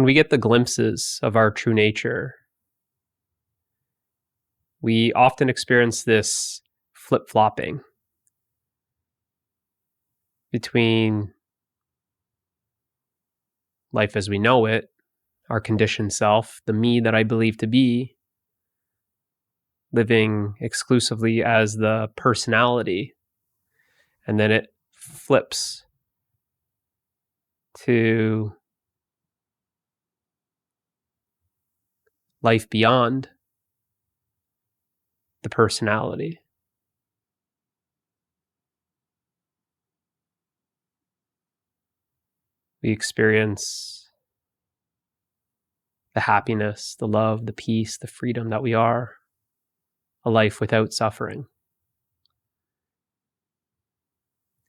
when we get the glimpses of our true nature, we often experience this flip-flopping between life as we know it, our conditioned self, the me that I believe to be, living exclusively as the personality, and then it flips to life beyond the personality. We experience the happiness, the love, the peace, the freedom that we are, a life without suffering.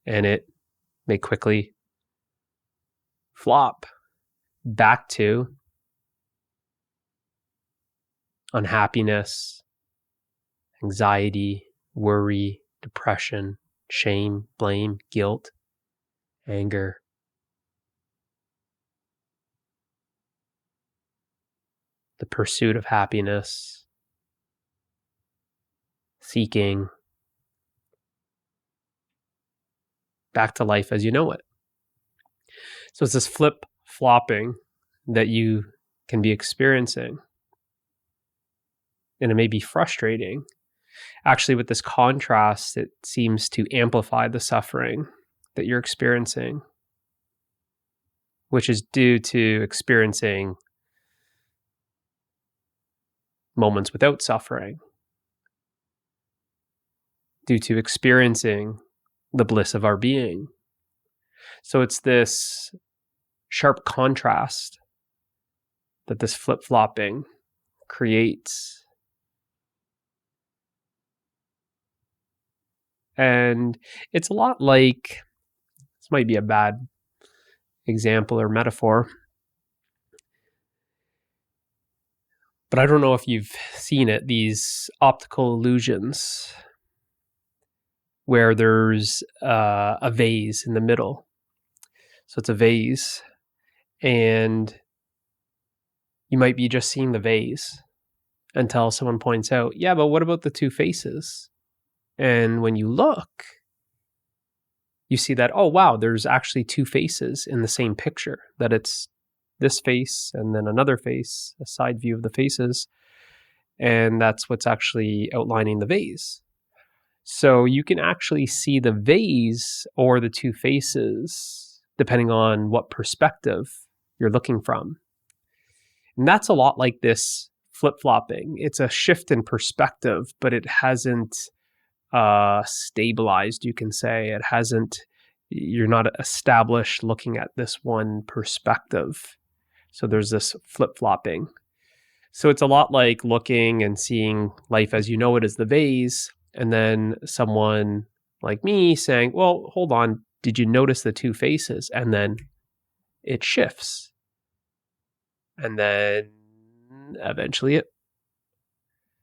And it may quickly flop back to unhappiness, anxiety, worry, depression, shame, blame, guilt, anger. The pursuit of happiness, seeking, back to life as you know it. So it's this flip-flopping that you can be experiencing. And it may be frustrating. Actually, with this contrast, it seems to amplify the suffering that you're experiencing, which is due to experiencing moments without suffering, due to experiencing the bliss of our being. So it's this sharp contrast that this flip-flopping creates. And it's a lot like, this might be a bad example or metaphor, but I don't know if you've seen it, these optical illusions where there's a vase in the middle. So it's a vase, and you might be just seeing the vase until someone points out, yeah, but what about the two faces? And when you look, you see that, oh, wow, there's actually two faces in the same picture, that it's this face and then another face, a side view of the faces. And that's what's actually outlining the vase. So you can actually see the vase or the two faces depending on what perspective you're looking from. And that's a lot like this flip-flopping. It's a shift in perspective, but it hasn't stabilized, you can say. You're not established looking at this one perspective. So there's this flip-flopping. So it's a lot like looking and seeing life as you know it as the vase, and then someone like me saying, well, hold on, did you notice the two faces? And then it shifts. And then eventually it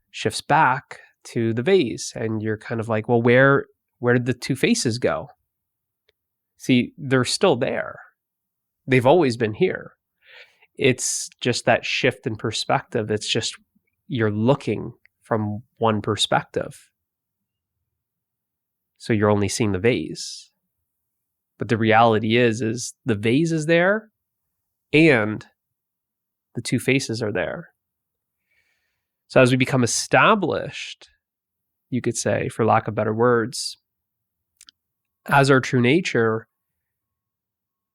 shifts back to the vase. And you're kind of like, well, where did the two faces go? See, they're still there. They've always been here. It's just that shift in perspective. It's just you're looking from one perspective. So you're only seeing the vase. But the reality is the vase is there and the two faces are there. So as we become established, you could say, for lack of better words, as our true nature,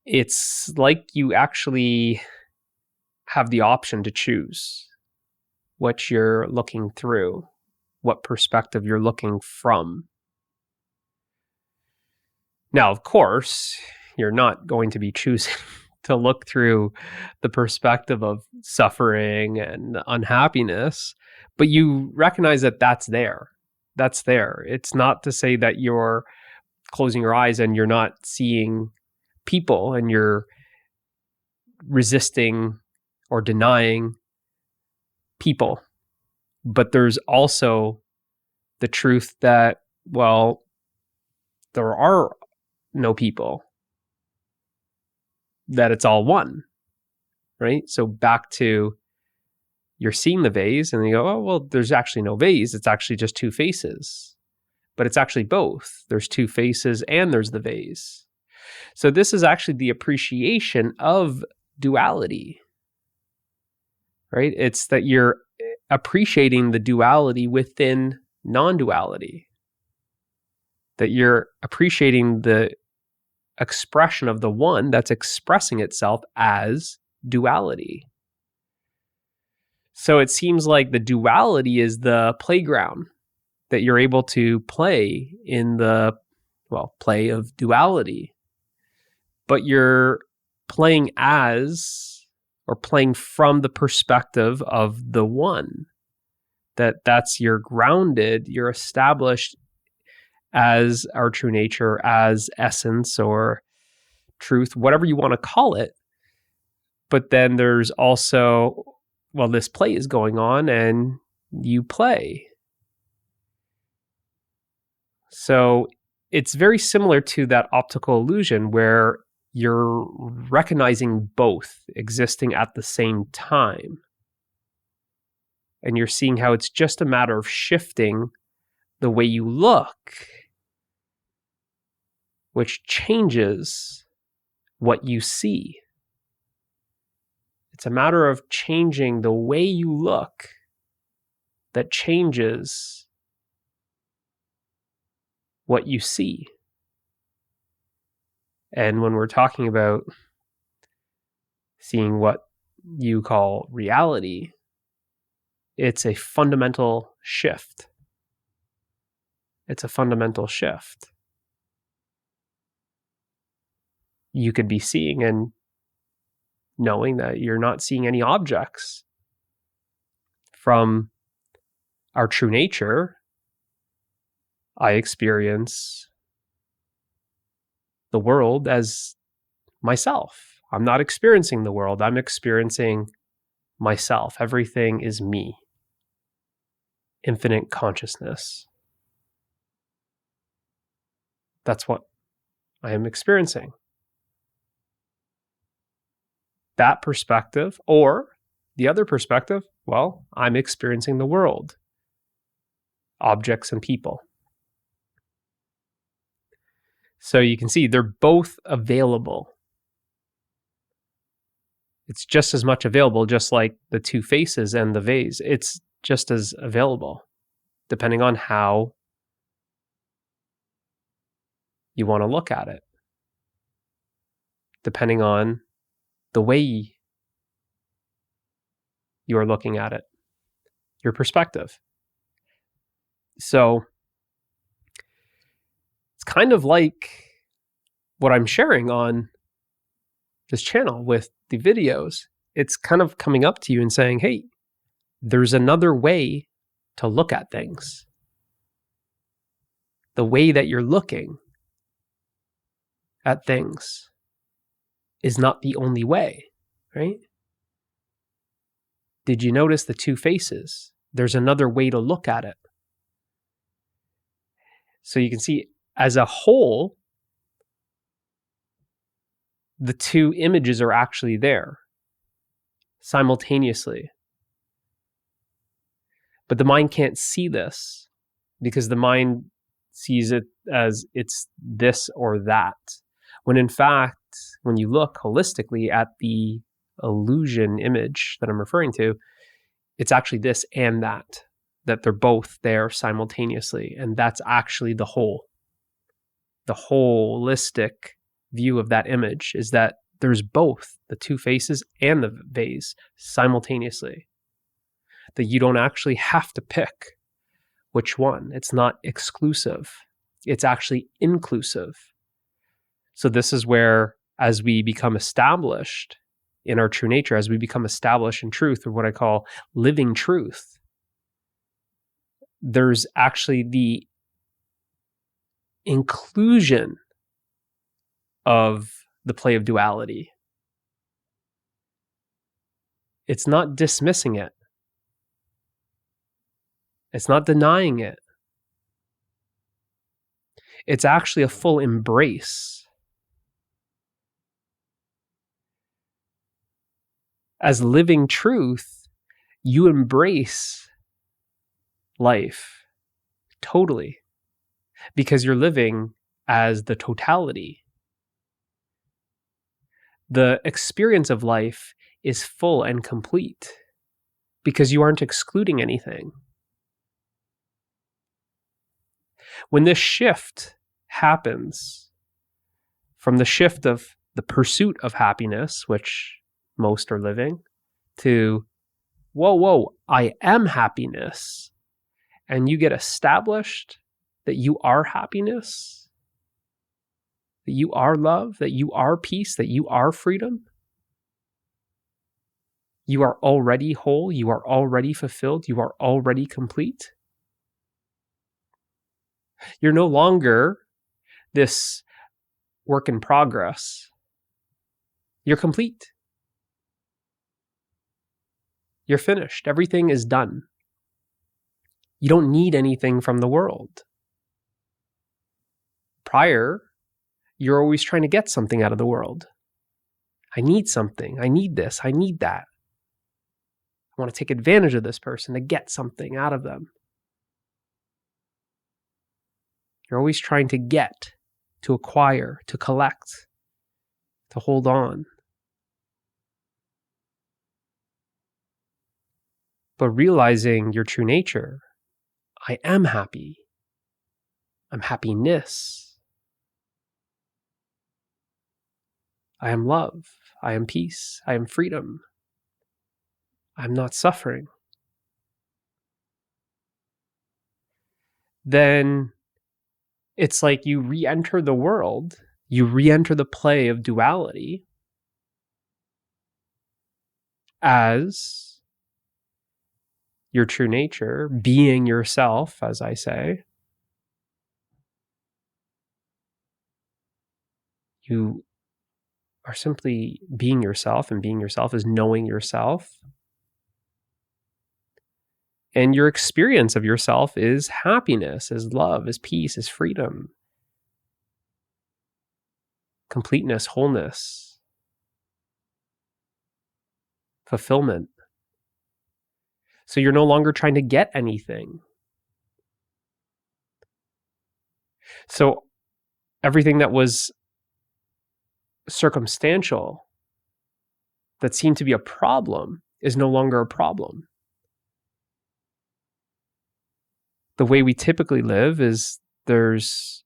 it's like you actually have the option to choose what you're looking through, what perspective you're looking from. Now, of course, you're not going to be choosing to look through the perspective of suffering and unhappiness, but you recognize that that's there. That's there. It's not to say that you're closing your eyes and you're not seeing people and you're resisting or denying people. But there's also the truth that, well, there are no people, that it's all one, right? So back to, you're seeing the vase and you go, oh, well, there's actually no vase. It's actually just two faces. But it's actually both. There's two faces and there's the vase. So this is actually the appreciation of duality, right? It's that you're appreciating the duality within non-duality, that you're appreciating the expression of the one that's expressing itself as duality. So it seems like the duality is the playground that you're able to play in the, play of duality. But you're playing as, or playing from the perspective of the one. That's you're grounded, you're established as our true nature, as essence or truth, whatever you want to call it. But then there's also, this play is going on and you play. So it's very similar to that optical illusion where you're recognizing both existing at the same time. And you're seeing how it's just a matter of shifting the way you look, which changes what you see. It's a matter of changing the way you look that changes what you see. And when we're talking about seeing what you call reality, it's a fundamental shift. It's a fundamental shift. You could be seeing and knowing that you're not seeing any objects. From our true nature, I experience the world as myself. I'm not experiencing the world. I'm experiencing myself. Everything is me. Infinite consciousness. That's what I am experiencing. That perspective, or the other perspective, I'm experiencing the world, objects and people. So you can see they're both available. It's just as much available, just like the two faces and the vase. It's just as available, depending on how you want to look at it, depending on the way you're looking at it, your perspective. So it's kind of like what I'm sharing on this channel with the videos. It's kind of coming up to you and saying, hey, there's another way to look at things. The way that you're looking at things is not the only way, right? Did you notice the two faces? There's another way to look at it. So you can see as a whole, the two images are actually there simultaneously. But the mind can't see this because the mind sees it as it's this or that. When in fact, when you look holistically at the illusion image that I'm referring to, it's actually this and that they're both there simultaneously. And that's actually the whole. The holistic view of that image is that there's both the two faces and the vase simultaneously. That you don't actually have to pick which one. It's not exclusive. It's actually inclusive. So this is where, as we become established in our true nature, as we become established in truth, or what I call living truth, there's actually the inclusion of the play of duality. It's not dismissing it. It's not denying it. It's actually a full embrace. As living truth, you embrace life totally because you're living as the totality. The experience of life is full and complete because you aren't excluding anything. When this shift happens from the shift of the pursuit of happiness, which most are living, to, whoa, I am happiness, and you get established that you are happiness, that you are love, that you are peace, that you are freedom, you are already whole, you are already fulfilled, you are already complete. You're no longer this work in progress. You're complete. You're finished. Everything is done. You don't need anything from the world. Prior, you're always trying to get something out of the world. I need something. I need this. I need that. I want to take advantage of this person to get something out of them. You're always trying to get, to acquire, to collect, to hold on. But realizing your true nature, I am happy. I'm happiness. I am love. I am peace. I am freedom. I'm not suffering. Then it's like you re-enter the world, you re-enter the play of duality as your true nature, being yourself, as I say. You are simply being yourself, and being yourself is knowing yourself. And your experience of yourself is happiness, is love, is peace, is freedom, completeness, wholeness, fulfillment. So you're no longer trying to get anything. So everything that was circumstantial, that seemed to be a problem, is no longer a problem. The way we typically live is there's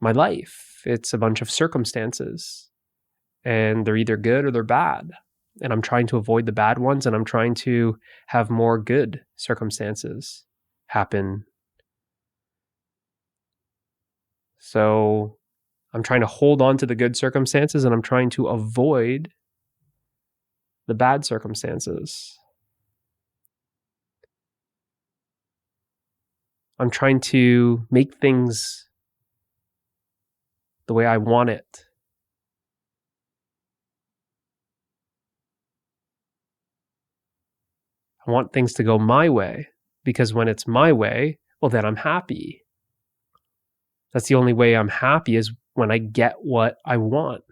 my life. It's a bunch of circumstances, and they're either good or they're bad. And I'm trying to avoid the bad ones, and I'm trying to have more good circumstances happen. So I'm trying to hold on to the good circumstances, and I'm trying to avoid the bad circumstances. I'm trying to make things the way I want it. I want things to go my way, because when it's my way, well, then I'm happy. That's the only way I'm happy, is when I get what I want.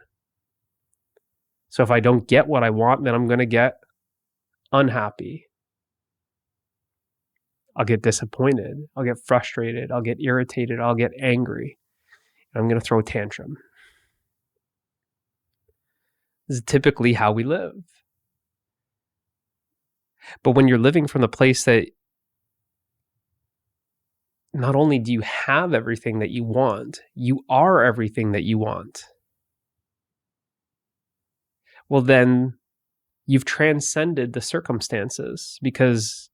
So if I don't get what I want, then I'm going to get unhappy. I'll get disappointed. I'll get frustrated. I'll get irritated. I'll get angry. And I'm going to throw a tantrum. This is typically how we live. But when you're living from the place that not only do you have everything that you want, you are everything that you want. Well, then you've transcended the circumstances, because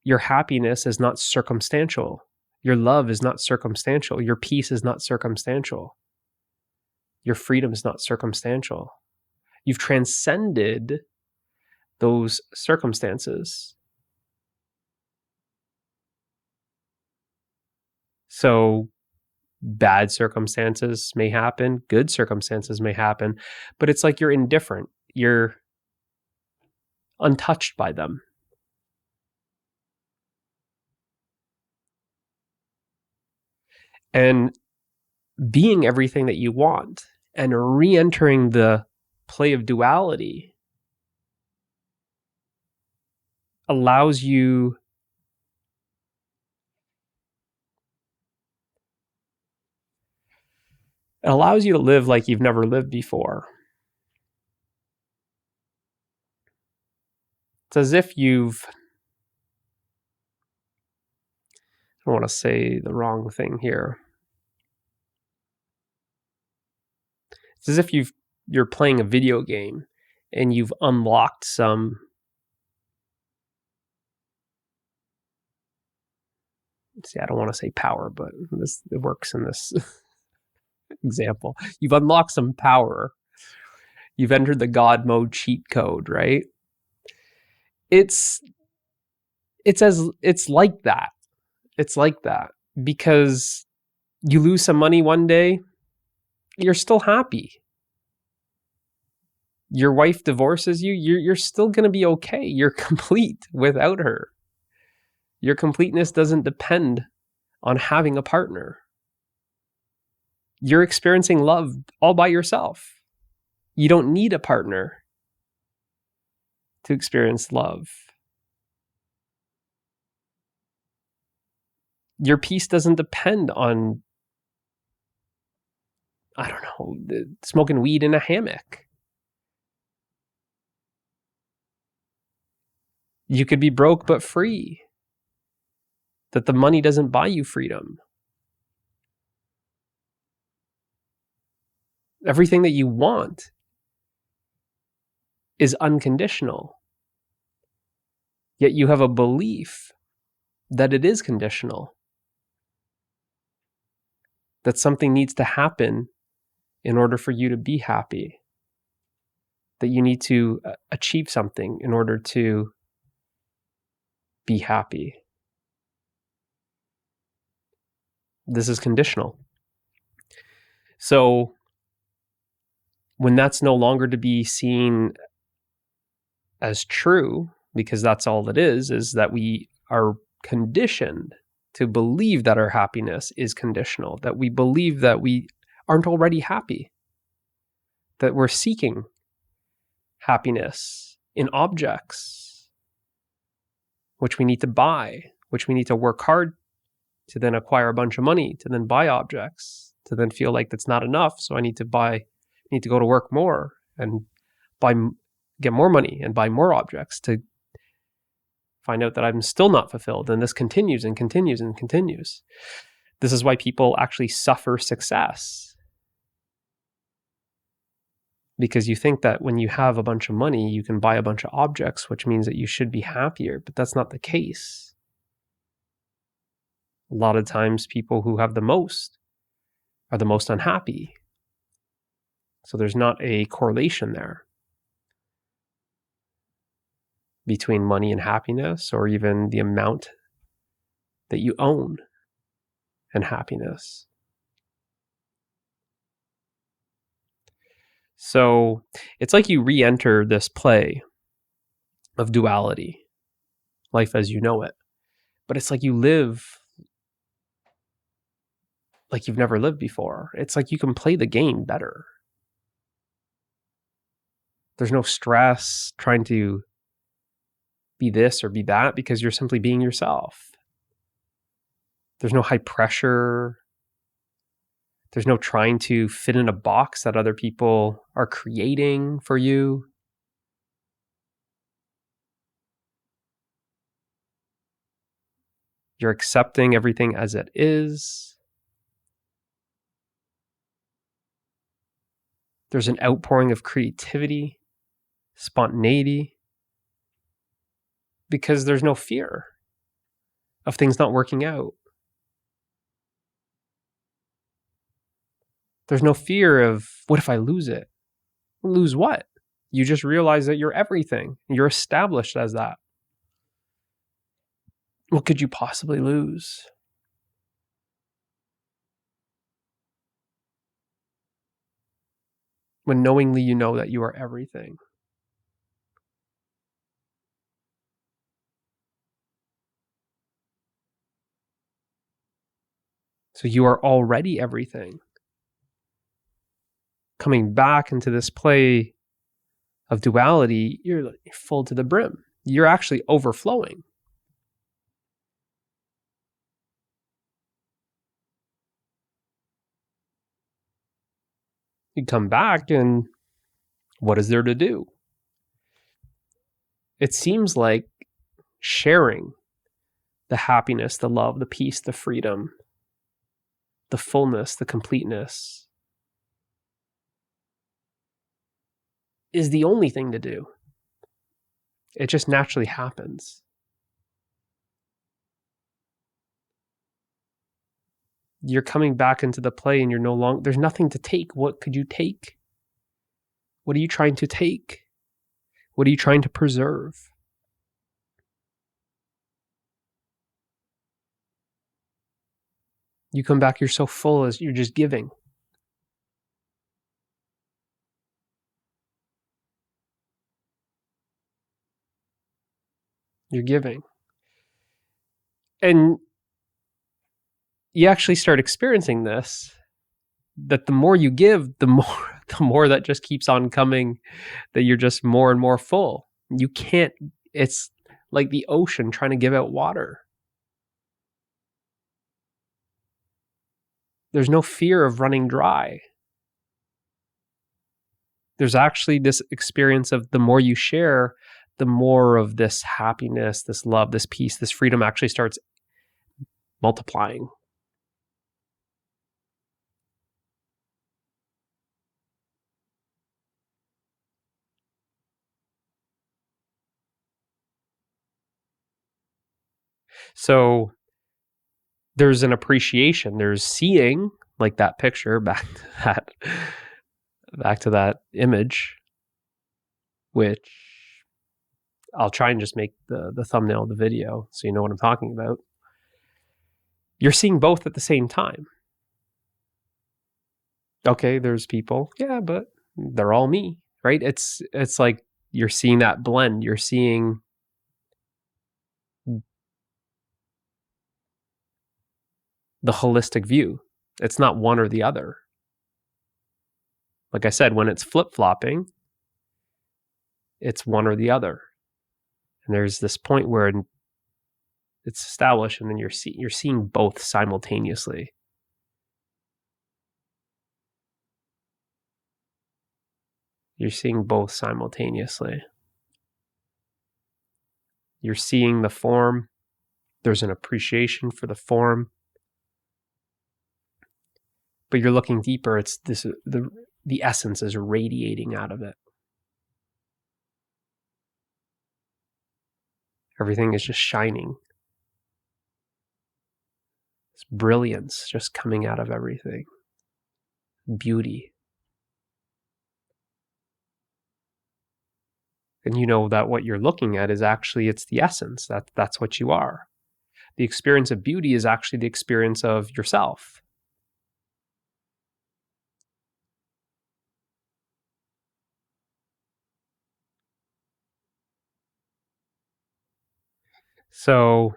your happiness is not circumstantial. Your love is not circumstantial. Your peace is not circumstantial. Your freedom is not circumstantial. You've transcended those circumstances. So bad circumstances may happen, good circumstances may happen, but it's like you're indifferent. You're untouched by them. And being everything that you want and re-entering the play of duality allows you to live like you've never lived before. It's as if you've, I don't want to say the wrong thing here. It's as if you're playing a video game and you've unlocked some, see, I don't want to say power, but it works in this example. You've unlocked some power. You've entered the God mode cheat code, right? It's like that. It's like that because you lose some money one day, you're still happy. Your wife divorces you, you're still going to be okay. You're complete without her. Your completeness doesn't depend on having a partner. You're experiencing love all by yourself. You don't need a partner to experience love. Your peace doesn't depend on, I don't know, smoking weed in a hammock. You could be broke but free. That the money doesn't buy you freedom. Everything that you want is unconditional. Yet you have a belief that it is conditional. That something needs to happen in order for you to be happy. That you need to achieve something in order to be happy. This is conditional. So when that's no longer to be seen as true, because that's all it is that we are conditioned to believe that our happiness is conditional, that we believe that we aren't already happy, that we're seeking happiness in objects, which we need to buy, which we need to work hard to then acquire a bunch of money, to then buy objects, to then feel like that's not enough. So I need to go to work more and get more money and buy more objects to find out that I'm still not fulfilled. And this continues and continues and continues. This is why people actually suffer success. Because you think that when you have a bunch of money, you can buy a bunch of objects, which means that you should be happier, but that's not the case. A lot of times people who have the most are the most unhappy. So there's not a correlation there between money and happiness, or even the amount that you own and happiness. So it's like you re-enter this play of duality, life as you know it. But it's like you live like you've never lived before. It's like you can play the game better. There's no stress trying to be this or be that because you're simply being yourself. There's no high pressure. There's no trying to fit in a box that other people are creating for you. You're accepting everything as it is. There's an outpouring of creativity, spontaneity, because there's no fear of things not working out. There's no fear of, what if I lose it? Lose what? You just realize that you're everything. You're established as that. What could you possibly lose? When knowingly you know that you are everything. So you are already everything. Coming back into this play of duality, you're full to the brim. You're actually overflowing. You come back and what is there to do? It seems like sharing the happiness, the love, the peace, the freedom, the fullness, the completeness is the only thing to do. It just naturally happens. You're coming back into the play and you're no longer, there's nothing to take. What could you take? What are you trying to take? What are you trying to preserve? You come back, you're so full as you're just giving. You're giving. And you actually start experiencing this, that the more you give, the more that just keeps on coming, that you're just more and more full. You can't, it's like the ocean trying to give out water. There's no fear of running dry. There's actually this experience of the more you share, the more of this happiness, this love, this peace, this freedom actually starts multiplying. So there's an appreciation, there's seeing, like that picture, back to that image, which I'll try and just make the thumbnail of the video so you know what I'm talking about. You're seeing both at the same time. Okay, there's people, yeah, but they're all me, right? It's like you're seeing that blend. You're seeing the holistic view. It's not one or the other. Like I said, when it's flip-flopping, it's one or the other. And there's this point where it's established, and then you're seeing both simultaneously. You're seeing both simultaneously. You're seeing the form. There's an appreciation for the form. But you're looking deeper. It's this, the essence is radiating out of it. Everything is just shining. It's brilliance just coming out of everything. Beauty. And you know that what you're looking at is actually, it's the essence. That's what you are. The experience of beauty is actually the experience of yourself. So,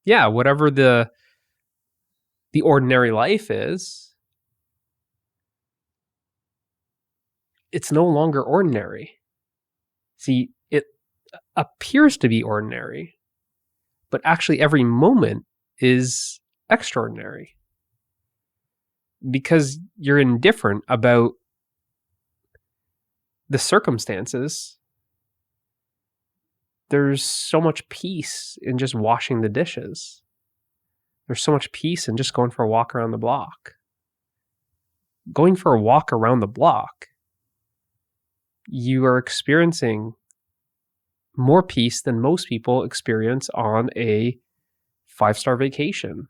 yeah, whatever the ordinary life is, it's no longer ordinary. See, it appears to be ordinary, but actually every moment is extraordinary because you're indifferent about the circumstances. There's so much peace in just washing the dishes. There's so much peace in just going for a walk around the block. Going for a walk around the block, you are experiencing more peace than most people experience on a 5-star vacation.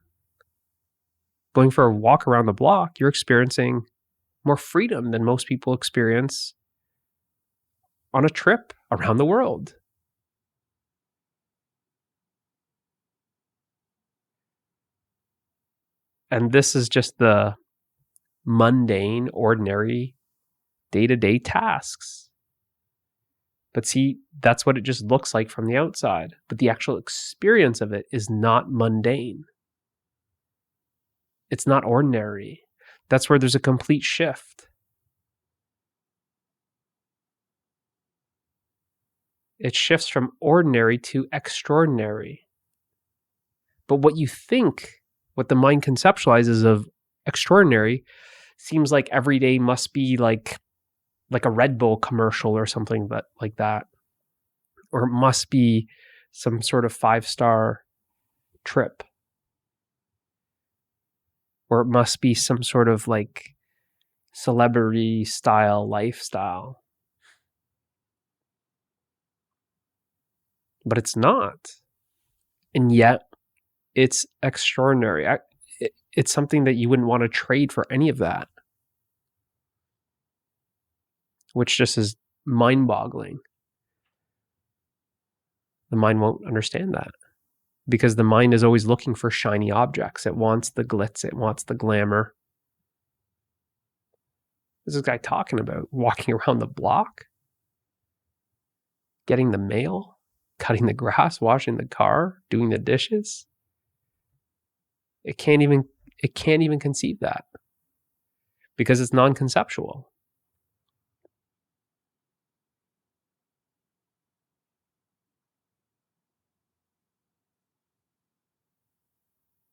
Going for a walk around the block, you're experiencing more freedom than most people experience on a trip around the world. And this is just the mundane, ordinary, day-to-day tasks. But see, that's what it just looks like from the outside. But the actual experience of it is not mundane. It's not ordinary. That's where there's a complete shift. It shifts from ordinary to extraordinary. But what you think, what the mind conceptualizes of extraordinary, seems like every day must be like a Red Bull commercial or something like that. Or it must be some sort of 5-star trip. Or it must be some sort of like celebrity style lifestyle. But it's not. And yet it's extraordinary. It's something that you wouldn't want to trade for any of that, which just is mind-boggling. The mind won't understand that because the mind is always looking for shiny objects. It wants the glitz. It wants the glamour. What's this guy talking about? Walking around the block? Getting the mail? Cutting the grass? Washing the car? Doing the dishes? It can't even conceive that because it's non-conceptual.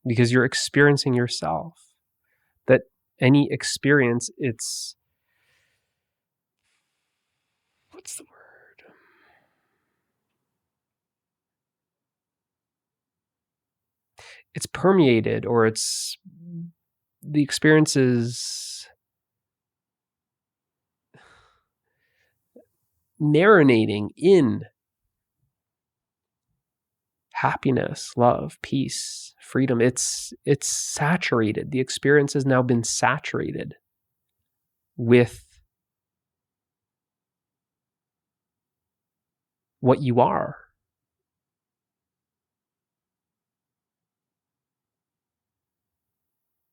Because you're experiencing yourself. That any experience, it's, what's the word? It's permeated, or it's, the experience is marinating in happiness, love, peace, freedom. It's saturated. The experience has now been saturated with what you are.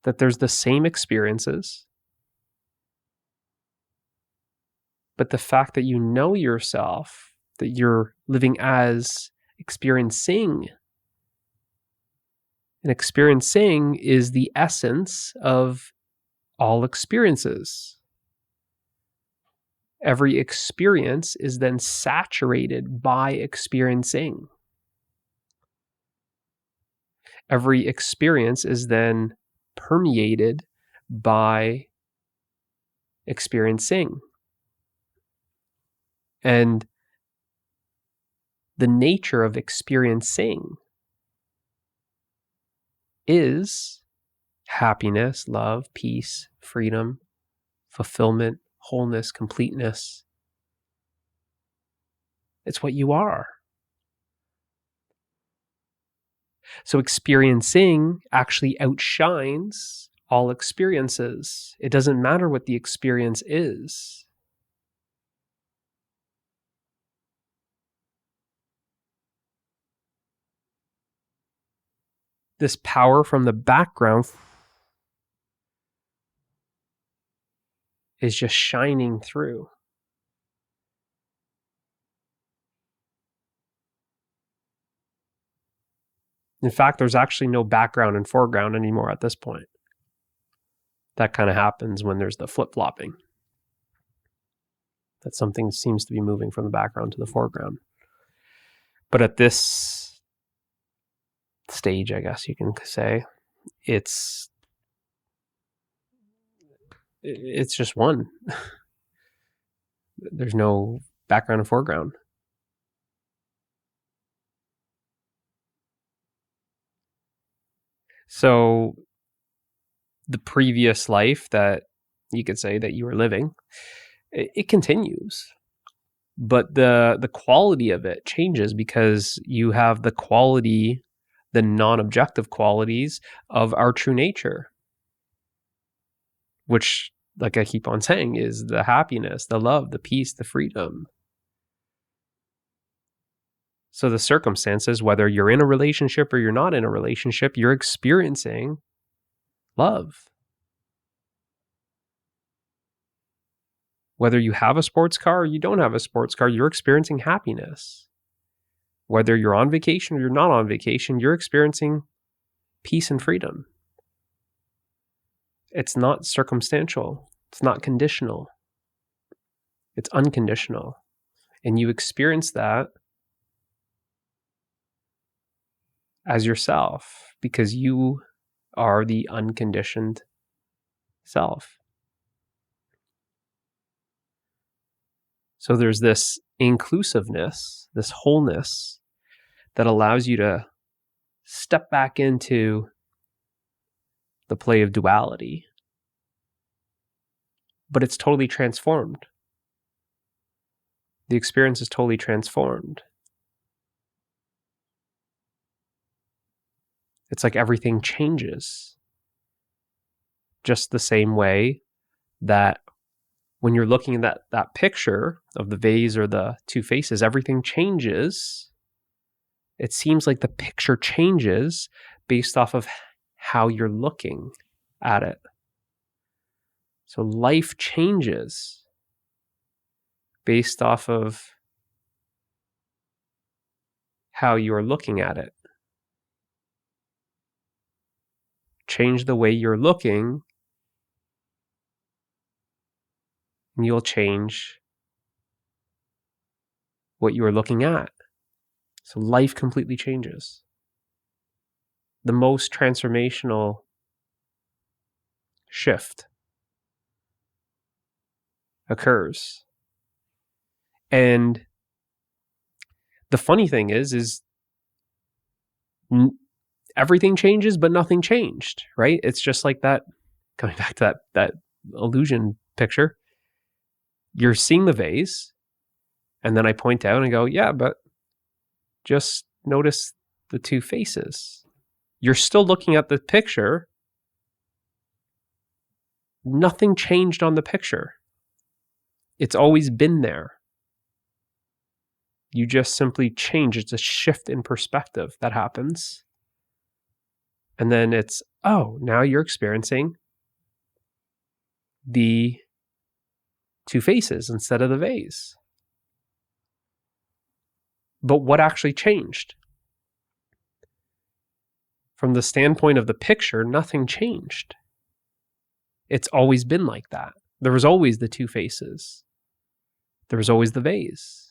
That there's the same experiences, but the fact that you know yourself, that you're living as experiencing. And experiencing is the essence of all experiences. Every experience is then saturated by experiencing. Every experience is then permeated by experiencing. And the nature of experiencing is happiness, love, peace, freedom, fulfillment, wholeness, completeness. It's what you are. So experiencing actually outshines all experiences. It doesn't matter what the experience is. This power from the background is just shining through. In fact, there's actually no background and foreground anymore at this point. That kind of happens when there's the flip-flopping. That something seems to be moving from the background to the foreground. But at this stage, I guess you can say, it's just one. There's no background and foreground. So the previous life that you could say that you were living, it continues. But the quality of it changes because you have the quality, the non-objective qualities of our true nature, which, like I keep on saying, is the happiness, the love, the peace, the freedom. So the circumstances, whether you're in a relationship or you're not in a relationship, you're experiencing love. Whether you have a sports car or you don't have a sports car, you're experiencing happiness. Whether you're on vacation or you're not on vacation, you're experiencing peace and freedom. It's not circumstantial. It's not conditional. It's unconditional. And you experience that as yourself, because you are the unconditioned self. So there's this inclusiveness, this wholeness that allows you to step back into the play of duality, but it's totally transformed. The experience is totally transformed. It's like everything changes. Just the same way that when you're looking at that picture of the vase or the two faces, everything changes. It seems like the picture changes based off of how you're looking at it. So life changes based off of how you're looking at it. Change the way you're looking, and you'll change what you are looking at. So life completely changes. The most transformational shift occurs. And the funny thing is everything changes, but nothing changed, right? It's just like that, coming back to that illusion picture. You're seeing the vase, and then I point out and go, yeah, but just notice the two faces. You're still looking at the picture. Nothing changed on the picture. It's always been there. You just simply change. It's a shift in perspective that happens. And then it's, oh, now you're experiencing the two faces instead of the vase. But what actually changed? From the standpoint of the picture, nothing changed. It's always been like that. There was always the two faces. There was always the vase.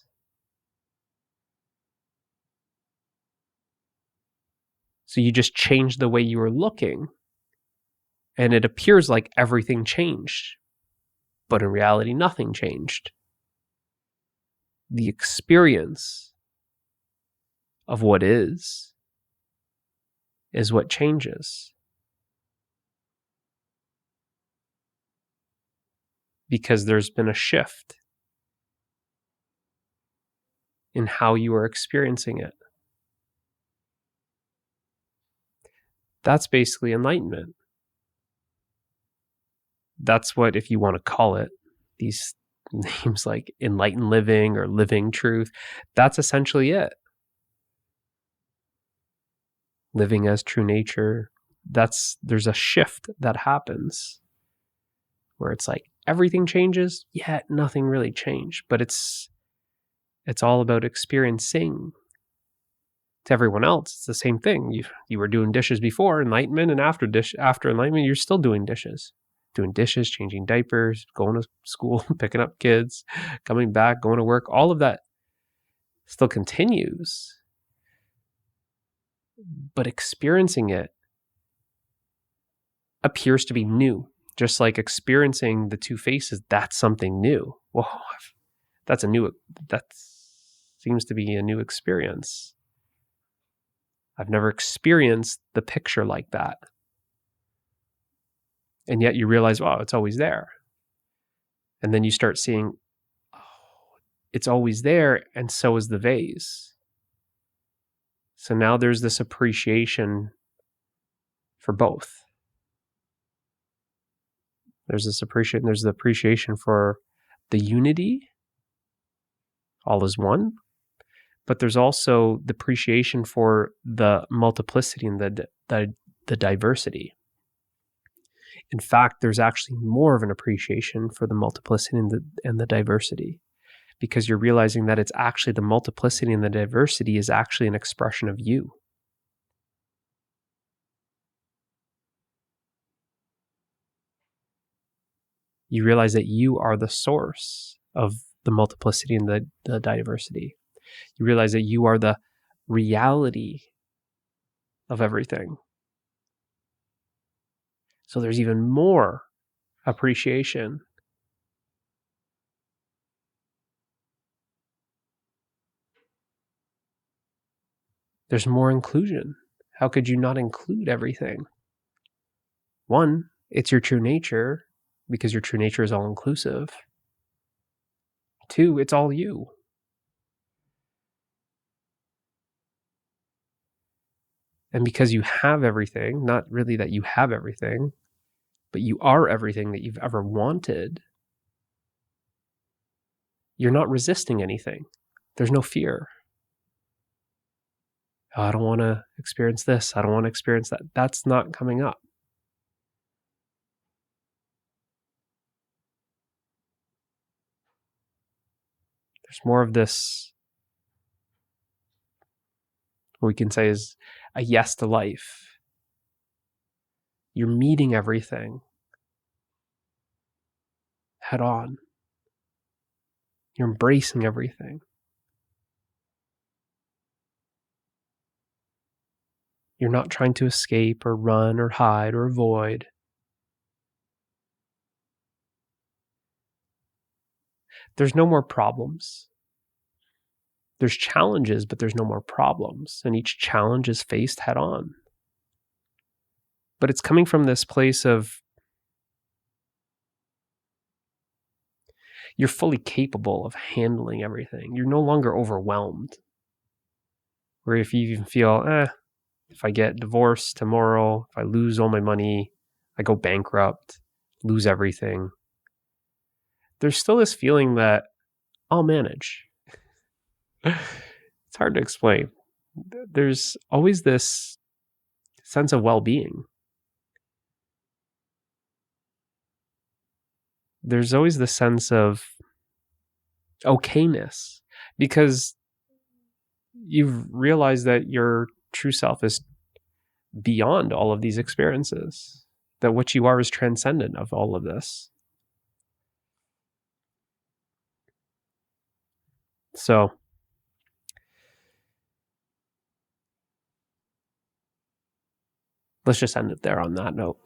So you just changed the way you were looking, and it appears like everything changed. But in reality, nothing changed. The experience of what is what changes. Because there's been a shift in how you are experiencing it. That's basically enlightenment. That's what, if you want to call it, these names like enlightened living or living truth, that's essentially it. Living as true nature, there's a shift that happens where it's like everything changes, yet nothing really changed. But it's all about experiencing. To everyone else, it's the same thing. You were doing dishes before enlightenment, and after enlightenment, you're still doing dishes. Doing dishes, changing diapers, going to school, picking up kids, coming back, going to work. All of that still continues. But experiencing it appears to be new. Just like experiencing the two faces, that's something new. Whoa, that seems to be a new experience. I've never experienced the picture like that. And yet you realize, wow, it's always there. And then you start seeing, oh, it's always there, and so is the vase. So now there's this appreciation for both. There's the appreciation for the unity, all is one, but there's also the appreciation for the multiplicity and the diversity. In fact, there's actually more of an appreciation for the multiplicity and the diversity, because you're realizing that it's actually the multiplicity and the diversity is actually an expression of you. You realize that you are the source of the multiplicity and the diversity. You realize that you are the reality of everything. So there's even more appreciation. There's more inclusion. How could you not include everything? One, it's your true nature, because your true nature is all inclusive. Two, it's all you. And because you have everything, not really that you have everything, but you are everything that you've ever wanted, you're not resisting anything. There's no fear. Oh, I don't want to experience this. I don't want to experience that. That's not coming up. There's more of this, what we can say is a yes to life. You're meeting everything head on. You're embracing everything. You're not trying to escape or run or hide or avoid. There's no more problems. There's challenges, but there's no more problems. And each challenge is faced head on. But it's coming from this place of you're fully capable of handling everything. You're no longer overwhelmed. Where if you even feel, if I get divorced tomorrow, if I lose all my money, I go bankrupt, lose everything, there's still this feeling that I'll manage. It's hard to explain. There's always this sense of well-being. There's always this sense of okayness, because you've realized that your true self is beyond all of these experiences, that what you are is transcendent of all of this. So let's just end it there on that note.